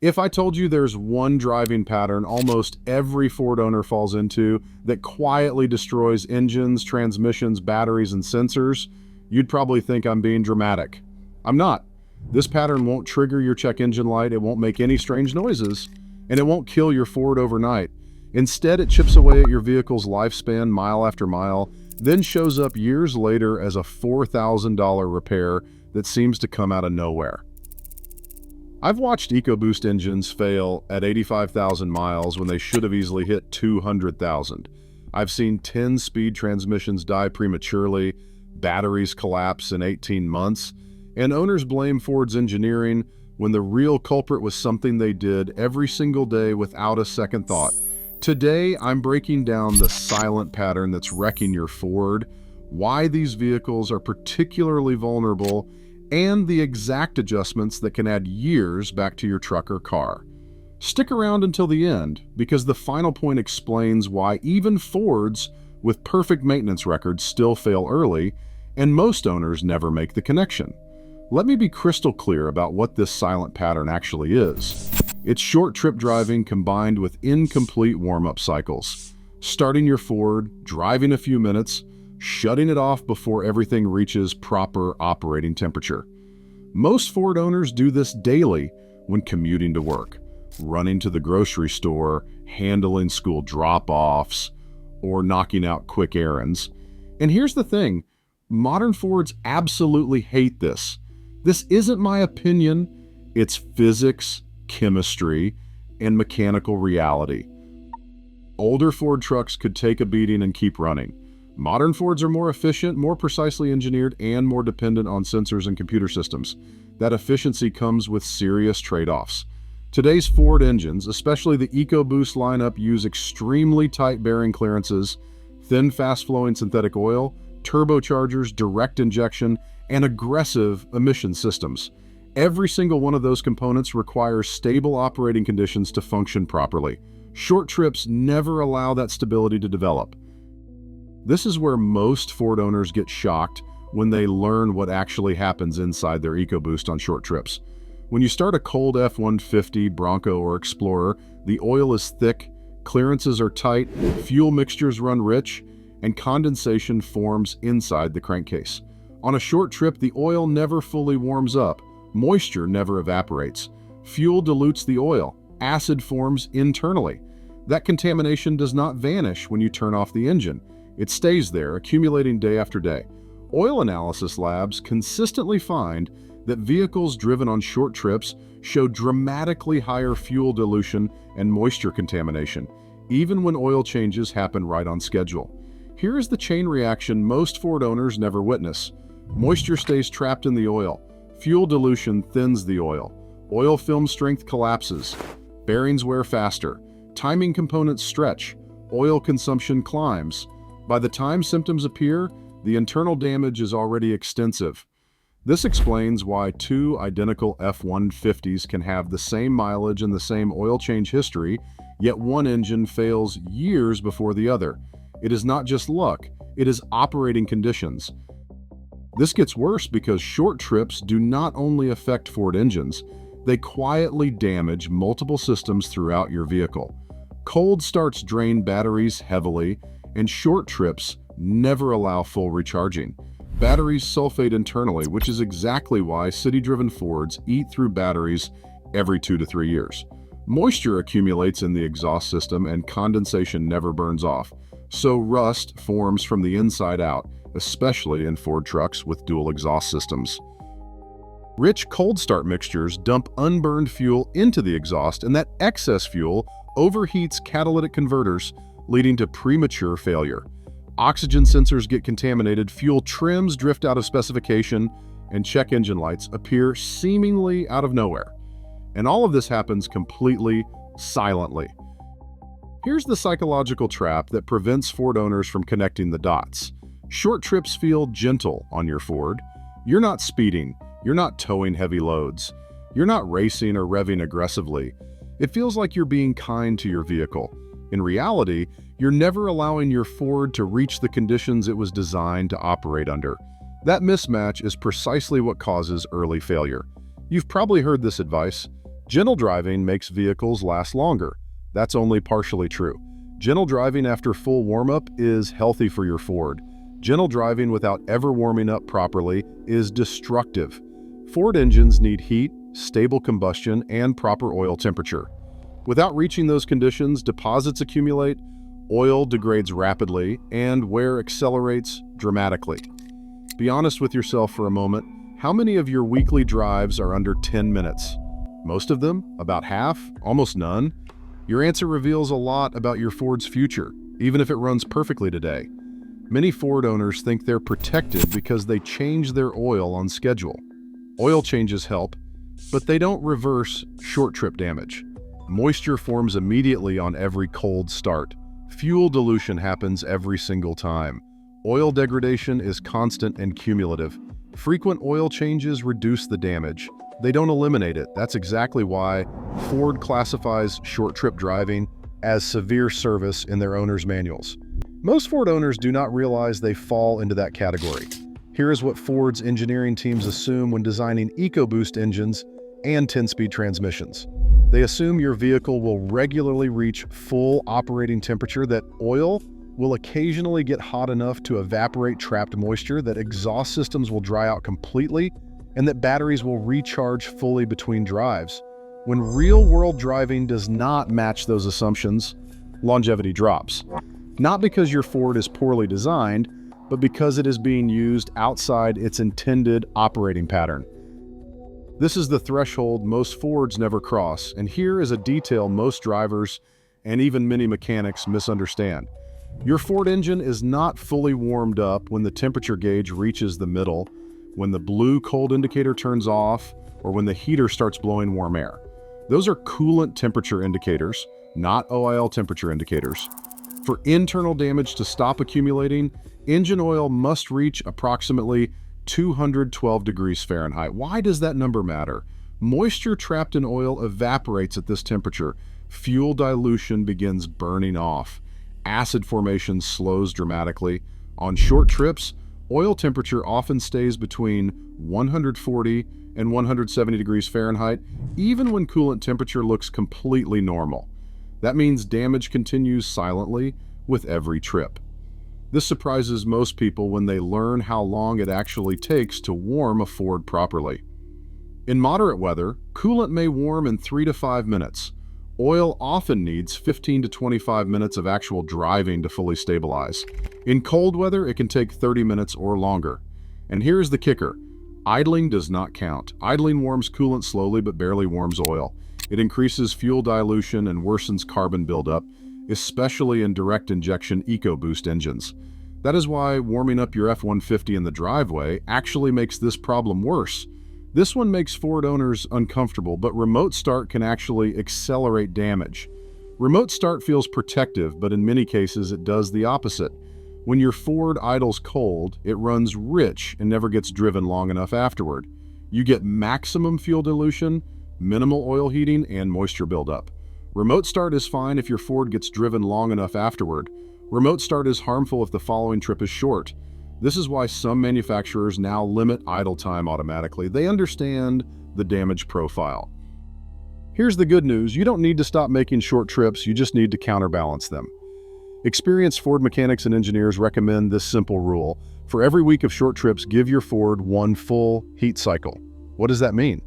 If I told you there's one driving pattern almost every Ford owner falls into that quietly destroys engines, transmissions, batteries, and sensors, you'd probably think I'm being dramatic. I'm not. This pattern won't trigger your check engine light, it won't make any strange noises, and it won't kill your Ford overnight. Instead, it chips away at your vehicle's lifespan mile after mile, then shows up years later as a $4,000 repair that seems to come out of nowhere. I've watched EcoBoost engines fail at 85,000 miles when they should have easily hit 200,000. I've seen 10-speed transmissions die prematurely, batteries collapse in 18 months, and owners blame Ford's engineering when the real culprit was something they did every single day without a second thought. Today, I'm breaking down the silent pattern that's wrecking your Ford, why these vehicles are particularly vulnerable, and the exact adjustments that can add years back to your truck or car. Stick around until the end, because the final point explains why even Fords with perfect maintenance records still fail early, and most owners never make the connection. Let me be crystal clear about what this silent pattern actually is. It's short trip driving combined with incomplete warm-up cycles. Starting your Ford, driving a few minutes, shutting it off before everything reaches proper operating temperature. Most Ford owners do this daily when commuting to work, running to the grocery store, handling school drop-offs, or knocking out quick errands. And here's the thing, modern Fords absolutely hate this. This isn't my opinion, it's physics, chemistry, and mechanical reality. Older Ford trucks could take a beating and keep running. Modern Fords are more efficient, more precisely engineered, and more dependent on sensors and computer systems. That efficiency comes with serious trade-offs. Today's Ford engines, especially the EcoBoost lineup, use extremely tight bearing clearances, thin, fast-flowing synthetic oil, turbochargers, direct injection, and aggressive emission systems. Every single one of those components requires stable operating conditions to function properly. Short trips never allow that stability to develop. This is where most Ford owners get shocked when they learn what actually happens inside their EcoBoost on short trips. When you start a cold F-150, Bronco, or Explorer, the oil is thick, clearances are tight, fuel mixtures run rich, and condensation forms inside the crankcase. On a short trip, the oil never fully warms up, moisture never evaporates, fuel dilutes the oil, acid forms internally. That contamination does not vanish when you turn off the engine. It stays there, accumulating day after day. Oil analysis labs consistently find that vehicles driven on short trips show dramatically higher fuel dilution and moisture contamination, even when oil changes happen right on schedule. Here is the chain reaction most Ford owners never witness. Moisture stays trapped in the oil. Fuel dilution thins the oil. Oil film strength collapses. Bearings wear faster. Timing components stretch. Oil consumption climbs. By the time symptoms appear, the internal damage is already extensive. This explains why two identical F-150s can have the same mileage and the same oil change history, yet one engine fails years before the other. It is not just luck, it is operating conditions. This gets worse because short trips do not only affect Ford engines, they quietly damage multiple systems throughout your vehicle. Cold starts drain batteries heavily, and short trips never allow full recharging. Batteries sulfate internally, which is exactly why city-driven Fords eat through batteries every 2 to 3 years. Moisture accumulates in the exhaust system and condensation never burns off, so rust forms from the inside out, especially in Ford trucks with dual exhaust systems. Rich cold start mixtures dump unburned fuel into the exhaust, and that excess fuel overheats catalytic converters, leading to premature failure. Oxygen sensors get contaminated, fuel trims drift out of specification, and check engine lights appear seemingly out of nowhere. And all of this happens completely silently. Here's the psychological trap that prevents Ford owners from connecting the dots. Short trips feel gentle on your Ford. You're not speeding, you're not towing heavy loads, you're not racing or revving aggressively. It feels like you're being kind to your vehicle. In reality, you're never allowing your Ford to reach the conditions it was designed to operate under. That mismatch is precisely what causes early failure. You've probably heard this advice: Gentle driving makes vehicles last longer. That's only partially true. Gentle driving after full warm-up is healthy for your Ford. Gentle driving without ever warming up properly is destructive. Ford engines need heat, stable combustion, and proper oil temperature. Without reaching those conditions, deposits accumulate, oil degrades rapidly, and wear accelerates dramatically. Be honest with yourself for a moment. How many of your weekly drives are under 10 minutes? Most of them? About half? Almost none? Your answer reveals a lot about your Ford's future, even if it runs perfectly today. Many Ford owners think they're protected because they change their oil on schedule. Oil changes help, but they don't reverse short-trip damage. Moisture forms immediately on every cold start. Fuel dilution happens every single time. Oil degradation is constant and cumulative. Frequent oil changes reduce the damage. They don't eliminate it. That's exactly why Ford classifies short-trip driving as severe service in their owner's manuals. Most Ford owners do not realize they fall into that category. Here is what Ford's engineering teams assume when designing EcoBoost engines and 10-speed transmissions. They assume your vehicle will regularly reach full operating temperature, that oil will occasionally get hot enough to evaporate trapped moisture, that exhaust systems will dry out completely, and that batteries will recharge fully between drives. When real-world driving does not match those assumptions, longevity drops. Not because your Ford is poorly designed, but because it is being used outside its intended operating pattern. This is the threshold most Fords never cross, and here is a detail most drivers and even many mechanics misunderstand. Your Ford engine is not fully warmed up when the temperature gauge reaches the middle, when the blue cold indicator turns off, or when the heater starts blowing warm air. Those are coolant temperature indicators, not OIL temperature indicators. For internal damage to stop accumulating, engine oil must reach approximately 212 degrees Fahrenheit. Why does that number matter? Moisture trapped in oil evaporates at this temperature. Fuel dilution begins burning off. Acid formation slows dramatically. On short trips, oil temperature often stays between 140 and 170 degrees Fahrenheit, even when coolant temperature looks completely normal. That means damage continues silently with every trip. This surprises most people when they learn how long it actually takes to warm a Ford properly. In moderate weather, coolant may warm in 3 to 5 minutes. Oil often needs 15 to 25 minutes of actual driving to fully stabilize. In cold weather, it can take 30 minutes or longer. And here's the kicker. Idling does not count. Idling warms coolant slowly but barely warms oil. It increases fuel dilution and worsens carbon buildup, especially in direct injection EcoBoost engines. That is why warming up your F-150 in the driveway actually makes this problem worse. This one makes Ford owners uncomfortable, but remote start can actually accelerate damage. Remote start feels protective, but in many cases it does the opposite. When your Ford idles cold, it runs rich and never gets driven long enough afterward. You get maximum fuel dilution, minimal oil heating, and moisture buildup. Remote start is fine if your Ford gets driven long enough afterward. Remote start is harmful if the following trip is short. This is why some manufacturers now limit idle time automatically. They understand the damage profile. Here's the good news. You don't need to stop making short trips, you just need to counterbalance them. Experienced Ford mechanics and engineers recommend this simple rule. For every week of short trips, give your Ford one full heat cycle. What does that mean?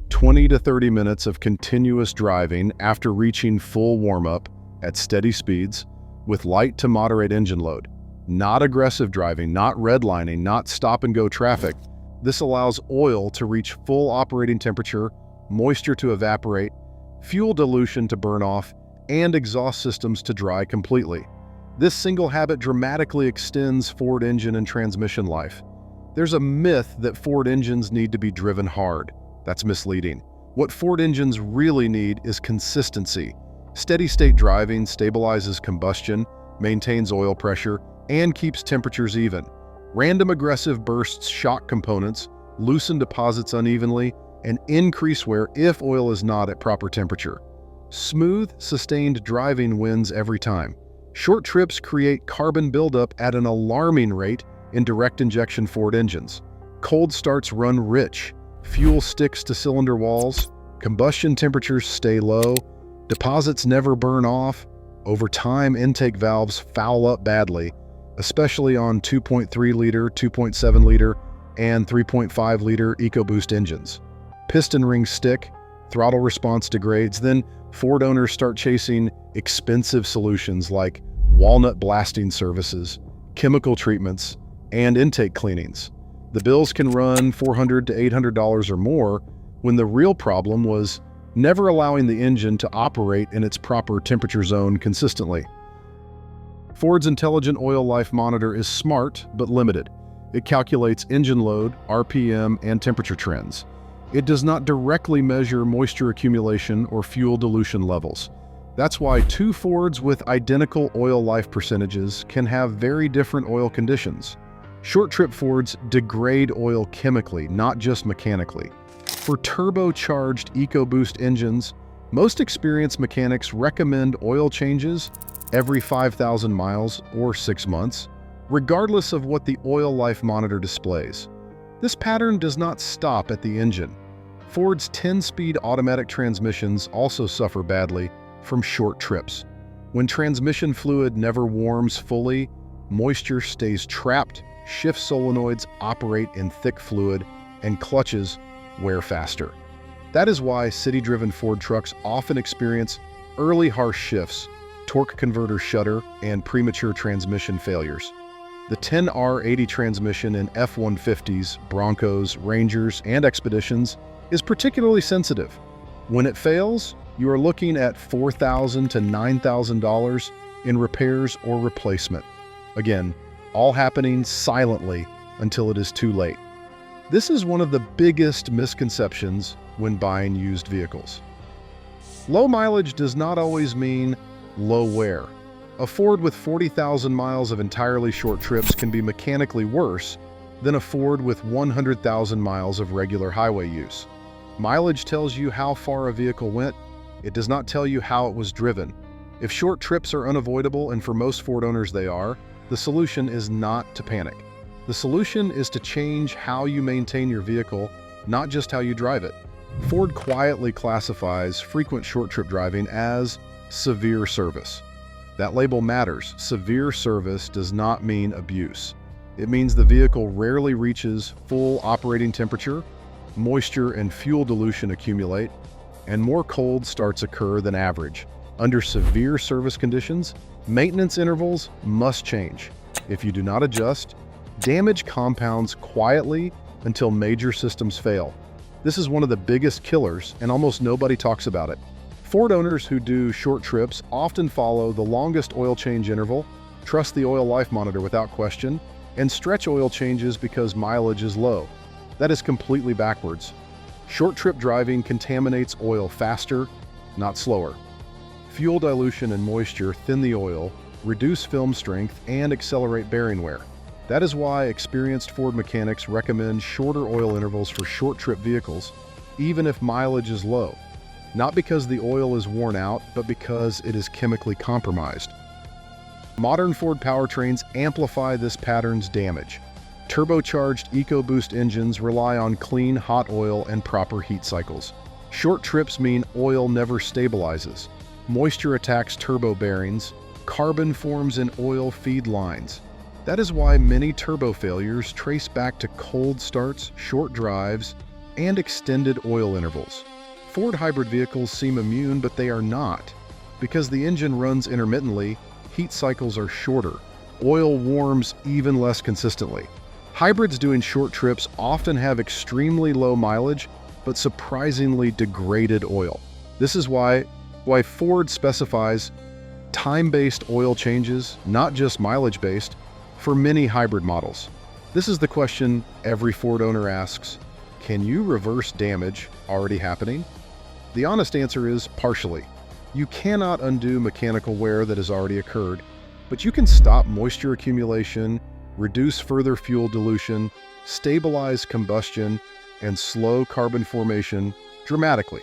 20 to 30 minutes of continuous driving after reaching full warm-up at steady speeds with light to moderate engine load. Not aggressive driving, not redlining, not stop-and-go traffic. This allows oil to reach full operating temperature, moisture to evaporate, fuel dilution to burn off, and exhaust systems to dry completely. This single habit dramatically extends Ford engine and transmission life. There's a myth that Ford engines need to be driven hard. That's misleading. What Ford engines really need is consistency. Steady-state driving stabilizes combustion, maintains oil pressure, and keeps temperatures even. Random aggressive bursts shock components, loosen deposits unevenly, and increase wear if oil is not at proper temperature. Smooth, sustained driving wins every time. Short trips create carbon buildup at an alarming rate in direct injection Ford engines. Cold starts run rich. Fuel sticks to cylinder walls. Combustion temperatures stay low, deposits never burn off. Over time, intake valves foul up badly, especially on 2.3-liter, 2.7-liter, and 3.5-liter EcoBoost engines. Piston rings stick, throttle response degrades, then Ford owners start chasing expensive solutions like walnut blasting services, chemical treatments, and intake cleanings. The bills can run $400 to $800 or more when the real problem was never allowing the engine to operate in its proper temperature zone consistently. Ford's Intelligent Oil Life Monitor is smart but limited. It calculates engine load, RPM, and temperature trends. It does not directly measure moisture accumulation or fuel dilution levels. That's why two Fords with identical oil life percentages can have very different oil conditions. Short-trip Fords degrade oil chemically, not just mechanically. For turbocharged EcoBoost engines, most experienced mechanics recommend oil changes every 5,000 miles or 6 months, regardless of what the oil life monitor displays. This pattern does not stop at the engine. Ford's 10-speed automatic transmissions also suffer badly from short trips. When transmission fluid never warms fully, moisture stays trapped, shift solenoids operate in thick fluid, and clutches wear faster. That is why city-driven Ford trucks often experience early harsh shifts, torque converter shudder, and premature transmission failures. The 10R80 transmission in F-150s, Broncos, Rangers, and Expeditions is particularly sensitive. When it fails, you are looking at $4,000 to $9,000 in repairs or replacement. Again, all happening silently until it is too late. This is one of the biggest misconceptions when buying used vehicles. Low mileage does not always mean low wear. A Ford with 40,000 miles of entirely short trips can be mechanically worse than a Ford with 100,000 miles of regular highway use. Mileage tells you how far a vehicle went. It does not tell you how it was driven. If short trips are unavoidable, and for most Ford owners they are, the solution is not to panic. The solution is to change how you maintain your vehicle, not just how you drive it. Ford quietly classifies frequent short trip driving as severe service. That label matters. Severe service does not mean abuse. It means the vehicle rarely reaches full operating temperature, moisture and fuel dilution accumulate, and more cold starts occur than average. Under severe service conditions, maintenance intervals must change. If you do not adjust, damage compounds quietly until major systems fail. This is one of the biggest killers, and almost nobody talks about it. Ford owners who do short trips often follow the longest oil change interval, trust the oil life monitor without question, and stretch oil changes because mileage is low. That is completely backwards. Short trip driving contaminates oil faster, not slower. Fuel dilution and moisture thin the oil, reduce film strength, and accelerate bearing wear. That is why experienced Ford mechanics recommend shorter oil intervals for short trip vehicles, even if mileage is low. Not because the oil is worn out, but because it is chemically compromised. Modern Ford powertrains amplify this pattern's damage. Turbocharged EcoBoost engines rely on clean, hot oil and proper heat cycles. Short trips mean oil never stabilizes. Moisture attacks turbo bearings. Carbon forms in oil feed lines. That is why many turbo failures trace back to cold starts, short drives, and extended oil intervals. Ford hybrid vehicles seem immune, but they are not. Because the engine runs intermittently, heat cycles are shorter. Oil warms even less consistently. Hybrids doing short trips often have extremely low mileage, but surprisingly degraded oil. This is why Ford specifies time-based oil changes, not just mileage-based, for many hybrid models. This is the question every Ford owner asks: can you reverse damage already happening? The honest answer is partially. You cannot undo mechanical wear that has already occurred, but you can stop moisture accumulation, reduce further fuel dilution, stabilize combustion, and slow carbon formation dramatically.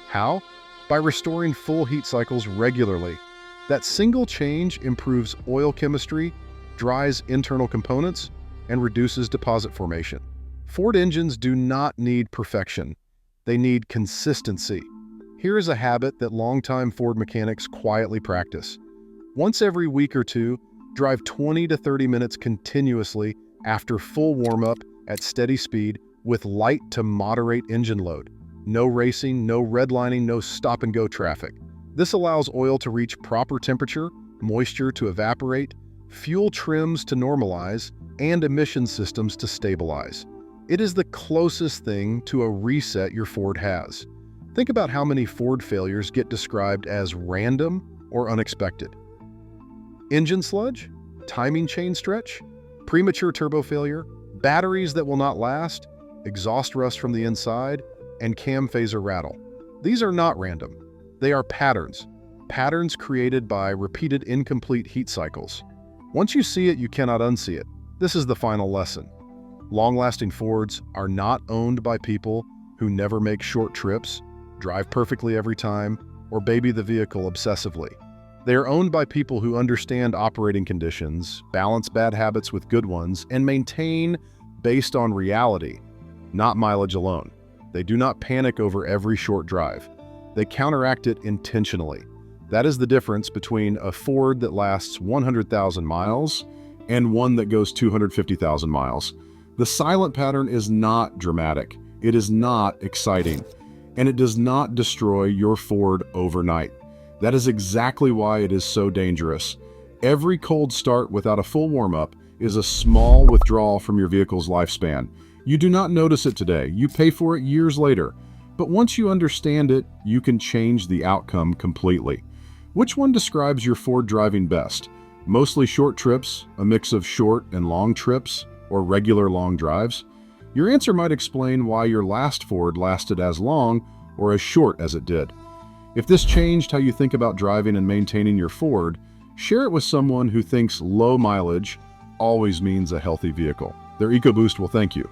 How? By restoring full heat cycles regularly. That single change improves oil chemistry, dries internal components, and reduces deposit formation. Ford engines do not need perfection. They need consistency. Here is a habit that longtime Ford mechanics quietly practice. Once every week or two, drive 20 to 30 minutes continuously after full warm-up at steady speed with light to moderate engine load. No racing, no redlining, no stop-and-go traffic. This allows oil to reach proper temperature, moisture to evaporate, fuel trims to normalize, and emission systems to stabilize. It is the closest thing to a reset your Ford has. Think about how many Ford failures get described as random or unexpected. Engine sludge, timing chain stretch, premature turbo failure, batteries that will not last, exhaust rust from the inside, and cam phaser rattle. These are not random. They are patterns. Patterns created by repeated incomplete heat cycles. Once you see it, you cannot unsee it. This is the final lesson. Long-lasting Fords are not owned by people who never make short trips, drive perfectly every time, or baby the vehicle obsessively. They are owned by people who understand operating conditions, balance bad habits with good ones, and maintain based on reality, not mileage alone. They do not panic over every short drive. They counteract it intentionally. That is the difference between a Ford that lasts 100,000 miles and one that goes 250,000 miles. The silent pattern is not dramatic. It is not exciting. And it does not destroy your Ford overnight. That is exactly why it is so dangerous. Every cold start without a full warm-up is a small withdrawal from your vehicle's lifespan. You do not notice it today. You pay for it years later. But once you understand it, you can change the outcome completely. Which one describes your Ford driving best? Mostly short trips, a mix of short and long trips, or regular long drives? Your answer might explain why your last Ford lasted as long or as short as it did. If this changed how you think about driving and maintaining your Ford, share it with someone who thinks low mileage always means a healthy vehicle. Their EcoBoost will thank you.